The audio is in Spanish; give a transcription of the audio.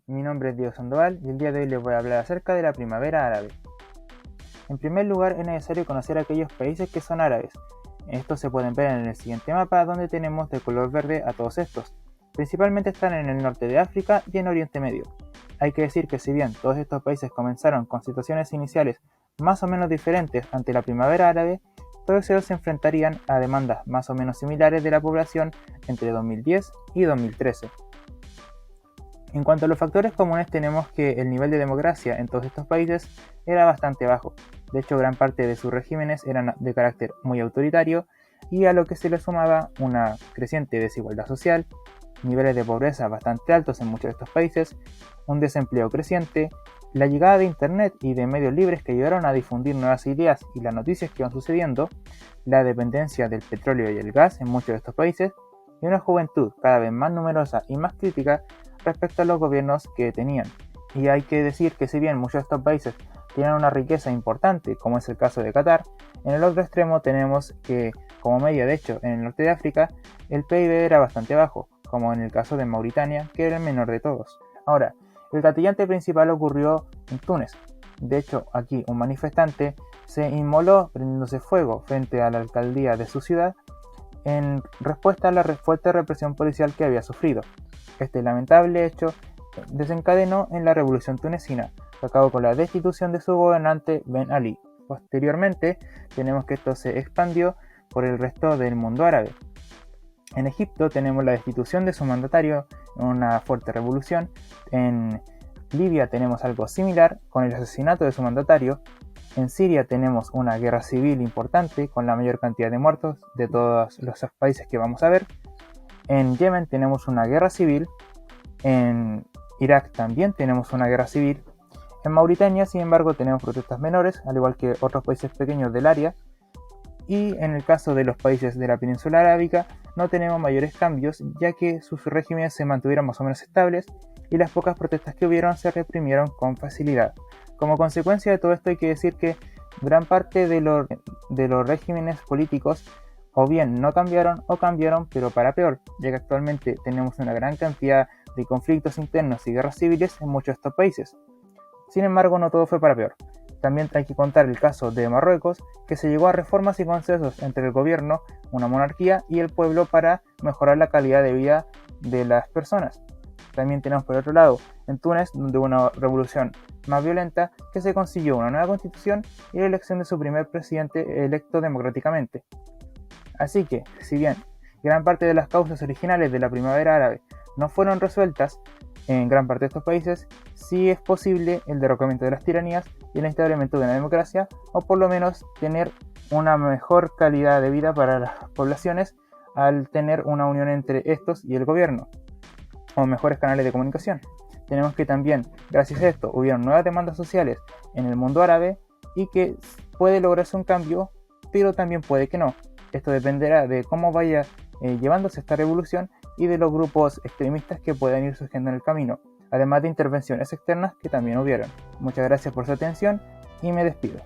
Mi nombre es Diego Sandoval y el día de hoy les voy a hablar acerca de la primavera árabe. En primer lugar, es necesario conocer aquellos países que son árabes. Estos se pueden ver en el siguiente mapa, donde tenemos de color verde a todos estos. Principalmente están en el norte de África y en Oriente Medio. Hay que decir que si bien todos estos países comenzaron con situaciones iniciales más o menos diferentes ante la primavera árabe, todos ellos se enfrentarían a demandas más o menos similares de la población entre 2010 y 2013. En cuanto a los factores comunes, tenemos que el nivel de democracia en todos estos países era bastante bajo. De hecho, gran parte de sus regímenes eran de carácter muy autoritario, y a lo que se le sumaba una creciente desigualdad social, niveles de pobreza bastante altos en muchos de estos países, un desempleo creciente, la llegada de Internet y de medios libres que ayudaron a difundir nuevas ideas y las noticias que iban sucediendo, la dependencia del petróleo y el gas en muchos de estos países, y una juventud cada vez más numerosa y más crítica respecto a los gobiernos que tenían. Y hay que decir que si bien muchos de estos países tienen una riqueza importante, como es el caso de Qatar, en el otro extremo tenemos que, como media de hecho en el norte de África, el PIB era bastante bajo, como en el caso de Mauritania, que era el menor de todos. Ahora, el gatillante principal ocurrió en Túnez. De hecho, aquí un manifestante se inmoló prendiéndose fuego frente a la alcaldía de su ciudad en respuesta a la fuerte represión policial que había sufrido. Este lamentable hecho desencadenó en la revolución tunecina, que acabó con la destitución de su gobernante Ben Ali. Posteriormente, tenemos que esto se expandió por el resto del mundo árabe. En Egipto tenemos la destitución de su mandatario, una fuerte revolución. En Libia tenemos algo similar, con el asesinato de su mandatario. En Siria tenemos una guerra civil importante, con la mayor cantidad de muertos de todos los países que vamos a ver. En Yemen tenemos una guerra civil. En Irak también tenemos una guerra civil. En Mauritania, sin embargo, tenemos protestas menores, al igual que otros países pequeños del área. Y en el caso de los países de la península arábica, no tenemos mayores cambios, ya que sus regímenes se mantuvieron más o menos estables y las pocas protestas que hubieron se reprimieron con facilidad. Como consecuencia de todo esto, hay que decir que gran parte de los regímenes políticos o bien no cambiaron o cambiaron, pero para peor, ya que actualmente tenemos una gran cantidad de conflictos internos y guerras civiles en muchos de estos países. Sin embargo, no todo fue para peor. También hay que contar el caso de Marruecos, que se llegó a reformas y consensos entre el gobierno, una monarquía y el pueblo para mejorar la calidad de vida de las personas. También tenemos por otro lado en Túnez, donde hubo una revolución más violenta, que se consiguió una nueva constitución y la elección de su primer presidente electo democráticamente. Así que, si bien gran parte de las causas originales de la primavera árabe no fueron resueltas en gran parte de estos países, sí es posible el derrocamiento de las tiranías y el establecimiento de una democracia, o por lo menos tener una mejor calidad de vida para las poblaciones al tener una unión entre estos y el gobierno, o mejores canales de comunicación. Tenemos que también, gracias a esto, hubieron nuevas demandas sociales en el mundo árabe y que puede lograrse un cambio, pero también puede que no. Esto dependerá de cómo vaya llevándose esta revolución y de los grupos extremistas que puedan ir surgiendo en el camino, además de intervenciones externas que también hubieron. Muchas gracias por su atención y me despido.